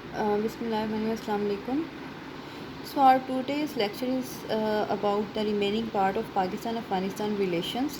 Bismillahirrahmanirrahim. Assalamu alaikum. So our today's lecture is about the remaining part of Pakistan-Afghanistan relations.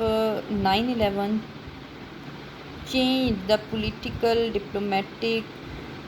9/11 changed the political, diplomatic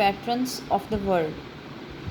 patterns of the world.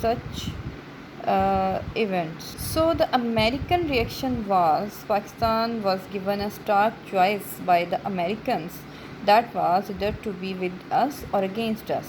such events. So the American reaction was Pakistan was given a stark choice by the Americans that was either to be with us or against us.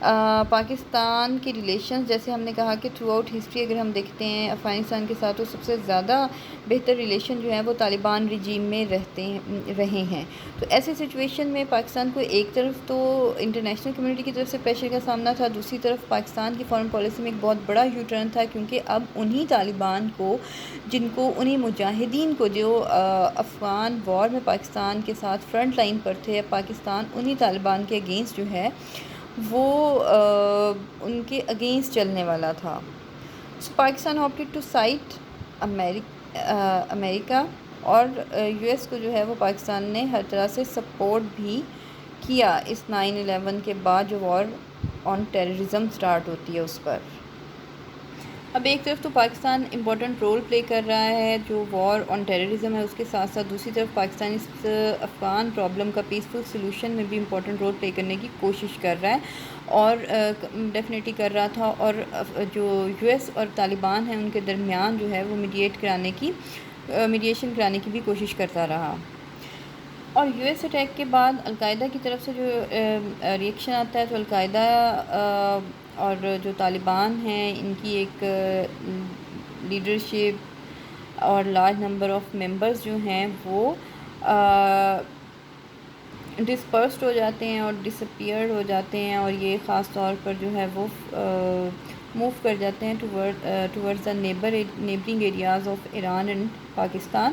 Pakistan کے relations جیسے ہم نے کہا کہ through out history اگر ہم دیکھتے ہیں افغانستان کے ساتھ تو سب سے زیادہ بہتر ریلیشن جو ہیں وہ طالبان رجیم میں رہے ہیں. تو ایسے سچویشن میں پاکستان کو ایک طرف تو انٹرنیشنل کمیونٹی کی طرف سے پریشر کا سامنا تھا، دوسری طرف پاکستان کی فارن پالیسی میں ایک بہت بڑا یو ٹرن تھا، کیونکہ اب انہی طالبان کو انہی مجاہدین کو جو افغان وار میں پاکستان کے ساتھ فرنٹ لائن پر تھے، پاکستان انہی طالبان کے اگینسٹ جو ہے وہ ان کے اگینسٹ چلنے والا تھا. سو پاکستان آپٹیڈ ٹو سائٹ امریکہ اور یو ایس کو جو ہے وہ پاکستان نے ہر طرح سے سپورٹ بھی کیا اس 9/11 کے بعد جو وار آن ٹیررزم سٹارٹ ہوتی ہے اس پر. اب ایک طرف تو پاکستان امپورٹنٹ رول پلے کر رہا ہے جو وار آن ٹیررزم ہے اس کے ساتھ ساتھ، دوسری طرف پاکستان اس افغان پرابلم کا پیسفل سلوشن میں بھی امپورٹنٹ رول پلے کرنے کی کوشش کر رہا ہے اور ڈیفینیٹلی کر رہا تھا، اور جو یو ایس اور طالبان ہیں ان کے درمیان جو ہے وہ میڈیشن کرانے کی بھی کوشش کرتا رہا. اور یو ایس اٹیک کے بعد القاعدہ کی طرف سے جو ریئیکشن آتا ہے تو القاعدہ اور جو طالبان ہیں ان کی ایک لیڈرشپ اور لارج نمبر آف ممبرز جو ہیں وہ ڈسپرسڈ ہو جاتے ہیں اور ڈس اپیئرڈ ہو جاتے ہیں، اور یہ خاص طور پر جو ہے وہ موو کر جاتے ہیں towards the neighbouring areas of Iran and Pakistan.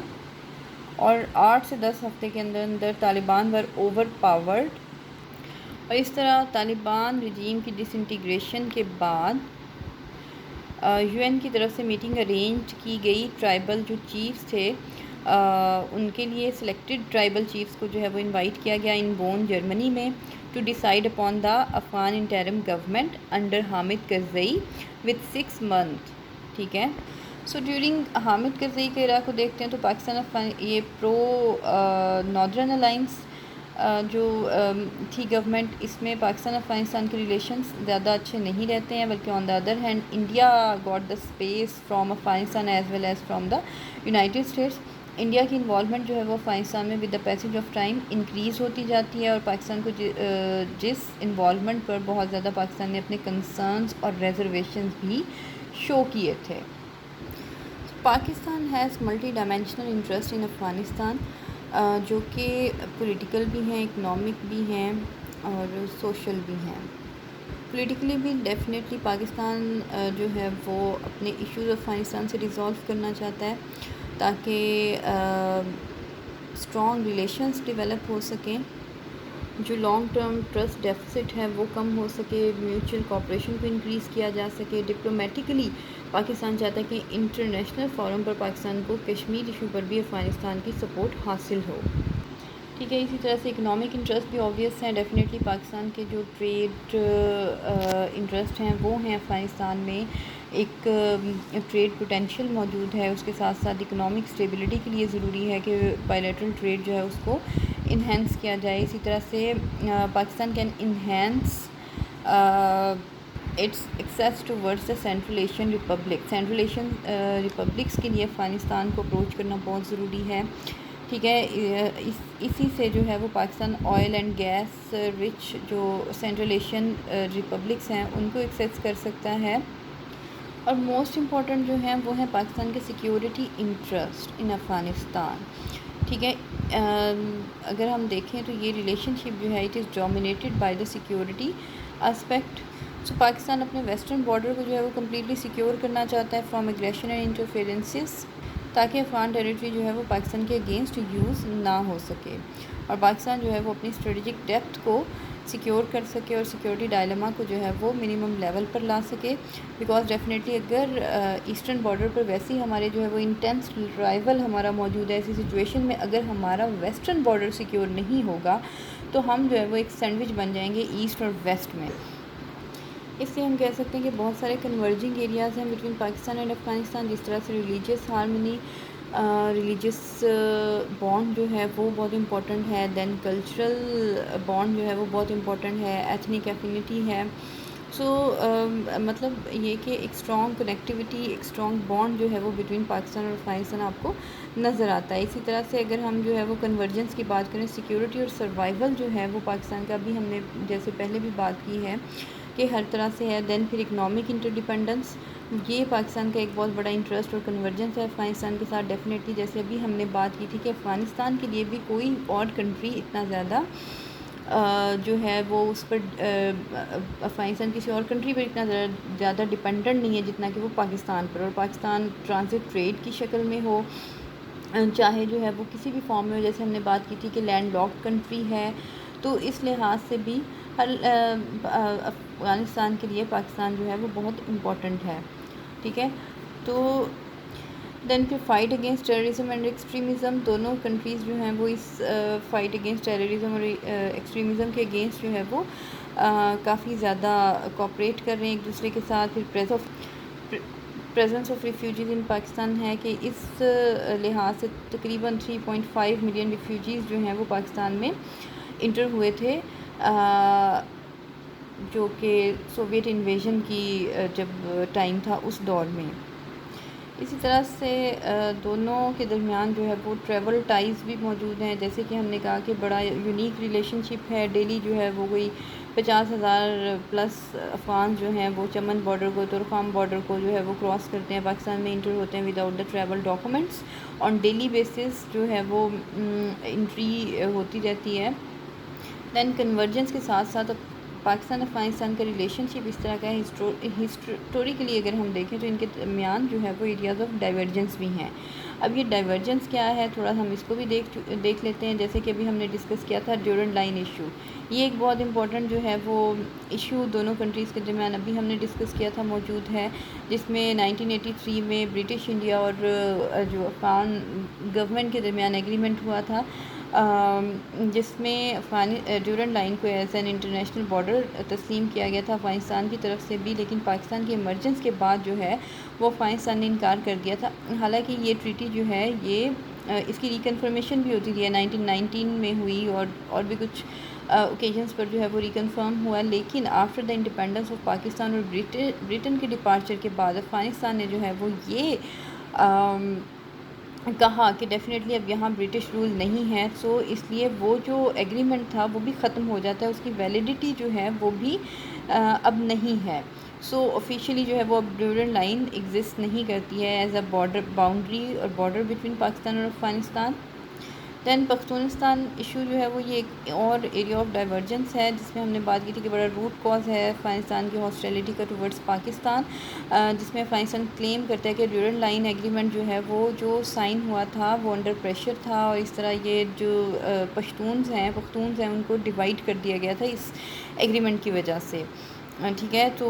اور 8 سے 10 ہفتے کے اندر طالبان ور اوور پاورڈ، اور اس طرح طالبان رجیم کی ڈس انٹیگریشن کے بعد یو این کی طرف سے میٹنگ ارینج کی گئی. ٹرائبل جو چیفز تھے ان کے لیے سلیکٹڈ ٹرائبل چیفز کو جو ہے وہ انوائٹ کیا گیا ان بون جرمنی میں to decide upon the Afghan interim government under Hamid Karzai with 6 months. ٹھیک ہے. سو ڈیورنگ حامد کرزئی کے عراق کو دیکھتے ہیں تو پاکستان یہ پرو ناردرن الائنس جو تھی گورنمنٹ، اس میں پاکستان افغانستان کے ریلیشنز زیادہ اچھے نہیں رہتے ہیں، بلکہ on the other hand India got the space from Afghanistan as well as from the United States. India کی انوالومنٹ جو ہے وہ افغانستان میں with the passage of time increase ہوتی جاتی ہے، اور پاکستان کو جس انوالومنٹ پر بہت زیادہ پاکستان نے اپنے کنسرنز اور ریزرویشنز بھی شو کیے تھے. Pakistan has multi dimensional interest in Afghanistan, جو کہ پولیٹیکل بھی ہیں، اکنامک بھی ہیں اور سوشل بھی ہیں. پولیٹیکلی بھی ڈیفینیٹلی پاکستان جو ہے وہ اپنے ایشوز افغانستان سے ریزالو کرنا چاہتا ہے تاکہ اسٹرانگ ریلیشنز ڈیولپ ہو سکیں، جو لانگ ٹرم ٹرسٹ ڈیفیسٹ ہے وہ کم ہو سکے، میوچل کوآپریشن کو انکریز کیا جا سکے. ڈپلومیٹیکلی پاکستان چاہتا ہے کہ انٹرنیشنل فورم پر پاکستان کو کشمیر ایشو پر بھی افغانستان کی سپورٹ حاصل ہو. ٹھیک ہے. اسی طرح سے اکنامک انٹرسٹ بھی آبویس ہیں. ڈیفینیٹلی پاکستان کے جو ٹریڈ انٹرسٹ ہیں وہ ہیں افغانستان میں، ایک ٹریڈ پوٹینشیل موجود ہے، اس کے ساتھ ساتھ اکنامک اسٹیبلٹی کے لیے ضروری ہے کہ بائیلیٹرل ٹریڈ جو ہے اس کو انہینس کیا جائے. اسی طرح سے Pakistan can enhance its access towards the Central Asian Republic. Central Asian Republics کے لیے افغانستان کو اپروچ کرنا بہت ضروری ہے. ٹھیک ہے. اسی سے جو ہے وہ Pakistan oil and gas rich جو سینٹرل ایشین ریپبلکس ہیں ان کو ایکسیس کر سکتا ہے. اور موسٹ امپورٹنٹ جو ہیں وہ ہیں پاکستان کے سیکیورٹی انٹرسٹ ان افغانستان. ٹھیک ہے. اگر ہم دیکھیں تو یہ ریلیشن شپ جو ہے it is dominated by the security aspect. So Pakistan اپنے ویسٹرن بارڈر کو جو ہے وہ کمپلیٹلی سیکیور کرنا چاہتا ہے فرام ایگریشن اینڈ انٹرفیئرنسز، تاکہ افغان ٹیریٹری جو ہے وہ پاکستان کے اگینسٹ یوز نہ ہو سکے، اور پاکستان جو ہے وہ اپنی اسٹریٹجک ڈیپتھ کو سیکیور کر سکے اور سیکیورٹی ڈائلما کو جو ہے وہ منیمم لیول پر لا سکے. بیکاز ڈیفینیٹلی اگر ایسٹرن بارڈر پر ویسے ہی ہمارے جو ہے وہ انٹینس رائیول ہمارا موجود ہے، ایسی سچویشن میں اگر ہمارا ویسٹرن بارڈر سیکیور نہیں ہوگا تو ہم جو ہے وہ ایک سینڈوچ بن جائیں گے ایسٹ اور ویسٹ میں. اس لیے ہم کہہ سکتے ہیں کہ بہت سارے کنورجنگ ایریاز ہیں بٹوین پاکستان اینڈ افغانستان، جس طرح سے ریلیجیس ہارمنی، ریلیجیس بانڈ جو ہے وہ بہت امپورٹنٹ ہے. دین کلچرل بانڈ جو ہے وہ بہت امپورٹنٹ ہے. ایتھنک ایفینٹی ہے. سو مطلب یہ کہ ایک اسٹرانگ کنیکٹیوٹی، ایک اسٹرانگ بانڈ جو ہے وہ بٹوین پاکستان اور افغانستان آپ کو نظر آتا ہے. اسی طرح سے اگر ہم جو ہے وہ کنورجنس کی بات کریں، سیکیورٹی اور سروائیول جو ہے وہ پاکستان کا بھی ہم نے جیسے پہلے بھی بات کی ہے کہ ہر طرح سے ہے. دین پھر اکنامک انٹر یہ پاکستان کا ایک بہت بڑا انٹرسٹ اور کنورجنس ہے افغانستان کے ساتھ ڈیفینیٹلی. جیسے ابھی ہم نے بات کی تھی کہ افغانستان کے لیے بھی کوئی اور کنٹری اتنا زیادہ جو ہے وہ اس پر افغانستان کسی اور کنٹری پر اتنا زیادہ ڈپینڈنٹ نہیں ہے جتنا کہ وہ پاکستان پر. اور پاکستان ٹرانزٹ ٹریڈ کی شکل میں ہو, چاہے جو ہے وہ کسی بھی فارم میں ہو, جیسے ہم نے بات کی تھی کہ لینڈ لاکڈ کنٹری ہے, تو اس لحاظ سے بھی افغانستان کے لیے پاکستان جو ہے وہ بہت امپورٹنٹ ہے. ٹھیک ہے, تو دین پھر fight against terrorism and extremism, دونوں کنٹریز جو ہیں وہ اس فائٹ اگینسٹ ٹیررزم اور ایکسٹریمزم کے اگینسٹ جو ہے وہ کافی زیادہ کوآپریٹ کر رہے ہیں ایک دوسرے کے ساتھ. پھر پریزنس آف ریفیوجیز ان پاکستان ہے کہ اس لحاظ سے تقریباً 3.5 ملین ریفیوجیز جو ہیں وہ پاکستان میں انٹر ہوئے تھے, جو کہ سوویت انویژن کی جب ٹائم تھا اس دور میں. اسی طرح سے دونوں کے درمیان جو ہے وہ ٹریول ٹائز بھی موجود ہیں, جیسے کہ ہم نے کہا کہ بڑا یونیک ریلیشن شپ ہے. ڈیلی جو ہے وہ کوئی 50,000 پلس افغان جو ہیں وہ چمن بارڈر کو, تورخام بارڈر کو جو ہے وہ کراس کرتے ہیں, پاکستان میں انٹر ہوتے ہیں without the travel documents. On daily basis جو ہے وہ انٹری ہوتی رہتی ہے. دین کنورجنس کے ساتھ ساتھ پاکستان افغانستان کا ریلیشن شپ اس طرح کا ہے. ہسٹوریکلی اگر ہم دیکھیں تو ان کے درمیان جو ہے وہ ایریاز آف ڈائیورجنس بھی ہیں. اب یہ ڈائیورجنس کیا ہے, تھوڑا ہم اس کو بھی دیکھ لیتے ہیں. جیسے کہ ابھی ہم نے ڈسکس کیا تھا ڈیورنڈ لائن ایشو, یہ ایک بہت امپورٹنٹ جو ہے وہ ایشو دونوں کنٹریز کے درمیان ابھی ہم نے ڈسکس کیا تھا موجود ہے, جس میں 1983 میں برٹش انڈیا اور جو افغان گورنمنٹ کے درمیان ایگریمنٹ ہوا تھا, جس میں ڈیورنڈ لائن کو ایز این انٹرنیشنل بارڈر تسلیم کیا گیا تھا افغانستان کی طرف سے بھی. لیکن پاکستان کی ایمرجنس کے بعد جو ہے وہ افغانستان نے انکار کر دیا تھا. حالانکہ یہ ٹریٹی جو ہے یہ اس کی ریکنفرمیشن بھی ہوتی ہے 1919 میں ہوئی, اور بھی کچھ اوکیجنس پر جو ہے وہ ریکنفرم ہوا. لیکن after the independence of Pakistan اور برٹن کے ڈپارچر کے بعد افغانستان نے جو ہے وہ یہ کہا کہ ڈیفینیٹلی اب یہاں برٹش رول نہیں ہے, سو اس لیے وہ جو ایگریمنٹ تھا وہ بھی ختم ہو جاتا ہے, اس کی ویلیڈیٹی جو ہے وہ بھی اب نہیں ہے. سو آفیشیلی جو ہے وہ اب ڈیورنڈ لائن ایگزسٹ نہیں کرتی ہے ایز اے باؤنڈری اور بارڈر بٹوین پاکستان اور افغانستان. دین پختونستان ایشو جو ہے وہ یہ ایک اور ایریا آف ڈائیورجنس ہے, جس میں ہم نے بات کی تھی کہ بڑا روٹ کاز ہے افغانستان کی ہاسٹیلٹی کا ٹورڈز پاکستان, جس میں افغانستان کلیم کرتا ہے کہ ڈیورنڈ لائن ایگریمنٹ جو ہے وہ جو سائن ہوا تھا وہ انڈر پریشر تھا, اور اس طرح یہ جو پختونز ہیں ان کو ڈیوائڈ کر دیا گیا تھا اس ایگریمنٹ کی وجہ سے. ٹھیک ہے, تو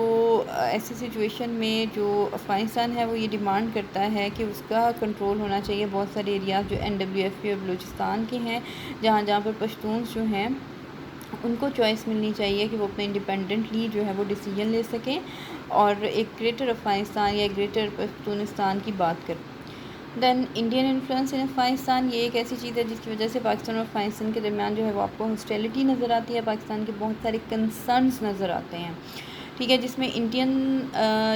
ایسی سچویشن میں جو افغانستان ہے وہ یہ ڈیمانڈ کرتا ہے کہ اس کا کنٹرول ہونا چاہیے. بہت سارے ایریاز جو NWFP اور بلوچستان کے ہیں, جہاں پر پشتونز جو ہیں ان کو چوائس ملنی چاہیے کہ وہ اپنے انڈیپینڈنٹلی جو ہے وہ ڈیسیجن لے سکیں اور ایک گریٹر افغانستان یا گریٹر پختونستان کی بات کریں. دین انڈین انفلوئنس ان افغانستان, یہ ایک ایسی چیز ہے جس کی وجہ سے پاکستان اور افغانستان کے درمیان جو ہے وہ آپ کو ہاسٹیلٹی نظر آتی ہے, پاکستان کے بہت سارے کنسرنز نظر آتے ہیں. ٹھیک ہے, جس میں انڈین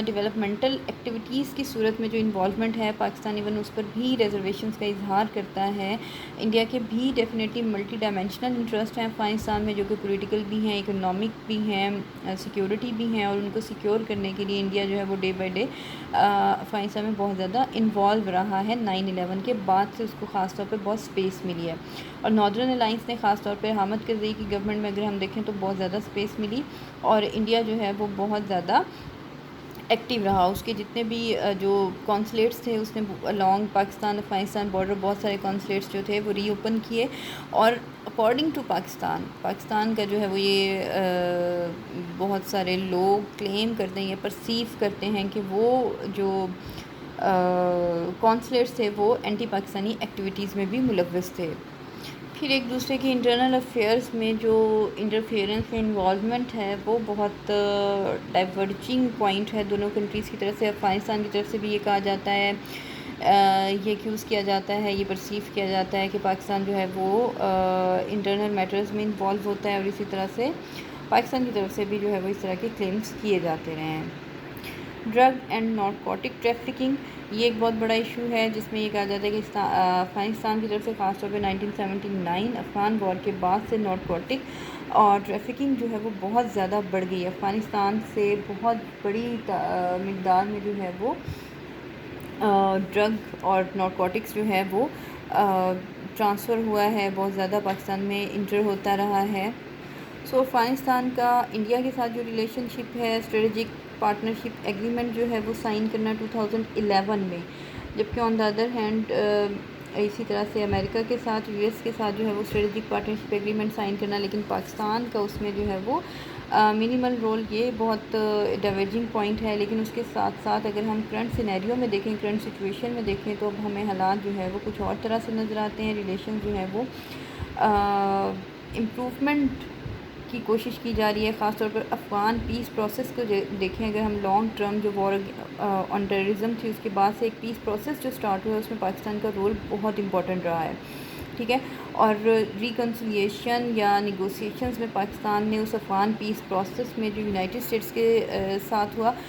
ڈیولپمنٹل ایکٹیویٹیز کی صورت میں جو انوالومنٹ ہے پاکستان ایون اس پر بھی ریزرویشنز کا اظہار کرتا ہے. انڈیا کے بھی ڈیفینیٹلی ملٹی ڈائمینشنل انٹرسٹ ہیں افغانستان میں, جو کہ پولیٹیکل بھی ہیں, اکنامک بھی ہیں, سیکیورٹی بھی ہیں, اور ان کو سیکیور کرنے کے لیے انڈیا جو ہے وہ ڈے بائی ڈے افغانستان میں بہت زیادہ انوالو رہا ہے. 9/11 کے بعد سے اس کو خاص طور پہ بہت سپیس ملی ہے, اور ناردرن الائنس نے خاص طور پہ حامد کرزئی کی گورنمنٹ میں اگر ہم دیکھیں تو بہت زیادہ سپیس ملی, اور انڈیا جو ہے وہ بہت زیادہ ایکٹیو رہا. اس کے جتنے بھی جو کونسلیٹس تھے اس نے along پاکستان افغانستان بارڈر بہت سارے کونسلیٹس جو تھے وہ ری اوپن کیے, اور اکارڈنگ ٹو پاکستان کا جو ہے وہ یہ بہت سارے لوگ کلیم کرتے ہیں یا پرسیو کرتے ہیں کہ وہ جو کونسلیٹس تھے وہ اینٹی پاکستانی ایکٹیویٹیز میں بھی ملوث تھے. پھر ایک دوسرے کے انٹرنل افیئرس میں جو انٹرفیئرنس میں انوالومنٹ ہے وہ بہت ڈائیورجنگ پوائنٹ ہے دونوں کنٹریز کی طرف سے. افغانستان کی طرف سے بھی یہ کہا جاتا ہے, یہ ایکیوز کیا جاتا ہے, یہ پرسیو کیا جاتا ہے کہ پاکستان جو ہے وہ انٹرنل میٹرز میں انوالو ہوتا ہے, اور اسی طرح سے پاکستان کی طرف سے بھی جو ہے وہ اس طرح کے کلیمز کیے جاتے رہے ہیں. ڈرگ اینڈ نارکوٹک ٹریفکنگ، یہ ایک بہت بڑا ایشو ہے جس میں یہ کہا جاتا ہے کہ افغانستان کی طرف سے خاص طور پہ 1979 افغان وار کے بعد سے نارکوٹک اور ٹریفکنگ جو ہے وہ بہت زیادہ بڑھ گئی ہے۔ افغانستان سے بہت بڑی مقدار میں جو ہے وہ ڈرگ اور نارکوٹکس جو ہے وہ ٹرانسفر ہوا ہے، بہت زیادہ پاکستان میں انٹر ہوتا رہا ہے۔ سو افغانستان کا انڈیا کے ساتھ جو ریلیشن شپ ہے، اسٹریٹجک پارٹنرشپ ایگریمنٹ جو ہے وہ سائن کرنا 2011 میں، جبکہ آن دا ادر ہینڈ اسی طرح سے امریکہ کے ساتھ، یو ایس کے ساتھ جو ہے وہ اسٹریٹجک پارٹنرشپ ایگریمنٹ سائن کرنا، لیکن پاکستان کا اس میں جو ہے وہ منیمل رول، یہ بہت ڈائیورجنگ پوائنٹ ہے۔ لیکن اس کے ساتھ ساتھ اگر ہم کرنٹ سینیریو میں دیکھیں، کرنٹ سچویشن میں دیکھیں، تو اب ہمیں حالات جو ہے وہ کچھ اور طرح سے نظر آتے ہیں۔ ریلیشن جو ہے وہ امپروومنٹ کی کوشش کی جا رہی ہے، خاص طور پر افغان پیس پروسیس کو دیکھیں اگر ہم، لانگ ٹرم جو وار آن ٹیررزم تھی، اس کے بعد سے ایک پیس پروسیس جو سٹارٹ ہوا ہے، اس میں پاکستان کا رول بہت امپورٹنٹ رہا ہے، ٹھیک ہے۔ اور ریکنسیلیشن یا نیگوسیشنز میں پاکستان نے اس افغان پیس پروسیس میں جو یونائٹڈ اسٹیٹس کے ساتھ ہوا،